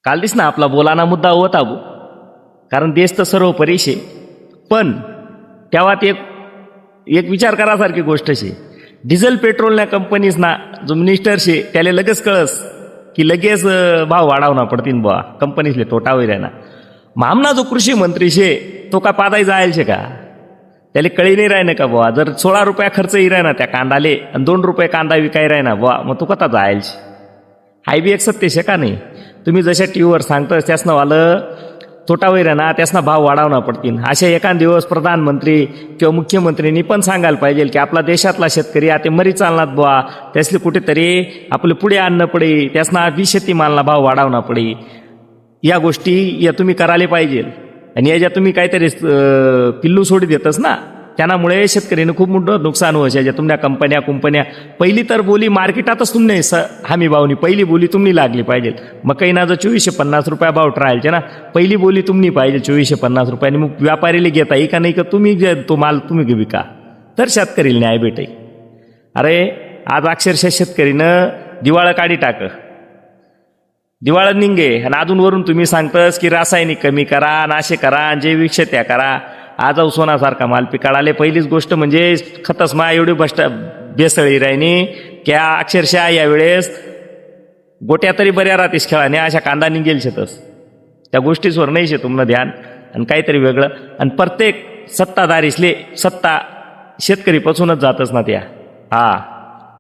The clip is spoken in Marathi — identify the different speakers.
Speaker 1: काल दिस ना आपला बोलाना मुद्दा होता भाऊ, कारण देश तर सर्वोपरी शे. पण तेव्हा ते एक विचार करासारखी गोष्ट शे. डिझेल पेट्रोलच्या कंपनीजना जो मिनिस्टर शे त्याला लगेच कळस की लगेच भाव वाढवणं पडतील बुवा, कंपनीसले तोटा होईल ना. मग आमना जो कृषी मंत्री शे तो का पादाई जायल शे का, त्याला कळी नाही राहिना का बुवा. जर 16 रुपया खर्च येई राहिना त्या कांदाले आणि 2 रुपये कांदा विकाय राहिना बुवा, मग तो कथा जायल शे. हाय बी एक सत्य शे का नाही. तुम्ही जशा टीव्हीवर सांगता त्यासनं वालं तोटा होईल ना, त्यासना भाव वाढवणं पडतील. अशा एखाद दिवस प्रधानमंत्री किंवा मुख्यमंत्र्यांनी पण सांगायला पाहिजे की आपला देशातला शेतकरी आता मरी चालणार बुवा, त्यासले कुठेतरी आपले पुढे आणणं पडे, त्यासना बी शेतीमालना भाव वाढवणं पडे. या गोष्टी या तुम्ही करायला पाहिजे. आणि याच्या तुम्ही काहीतरी पिल्लू सोडी देतच ना, त्यामुळे शेतकऱ्यांना खूप मोठं नुकसान व्हायचं. याच्या तुमच्या कंपन्या पहिली तर बोली मार्केटातच तुम्ही हमी भावनी पहिली बोली तुम्ही लागली पाहिजे. मग काही ना जर 2450 रुपया भाव ट्रायलचे ना, पहिली बोली तुम्ही पाहिजे 2450 रुपयाने. मग व्यापारीला घेता येईल का नाही का, तुम्ही तो माल तुम्ही विका तर शेतकरीला न्याय भेटे. अरे आज अक्षरशः शेतकरीनं दिवाळं काढी टाक, दिवाळं निघे, आणि अजून वरून तुम्ही सांगतास की रासायनिक कमी करा, नाशे करा, जैविक शेत्या करा. आज सोनासारखा माल पिकाळाले. पहिलीच गोष्ट म्हणजे खतसमा एवढी बेसळी राहिनी क्या अक्षरशः यावेळेस गोट्या तरी बऱ्या राहतीस खेळाने अशा कांदा निघेल शेतस. त्या गोष्टीसवर नाही शे तुम्हाला ध्यान, आणि काहीतरी वेगळं. आणि प्रत्येक सत्ताधारीसले सत्ता शेतकरी पासूनच जातच ना त्या. हा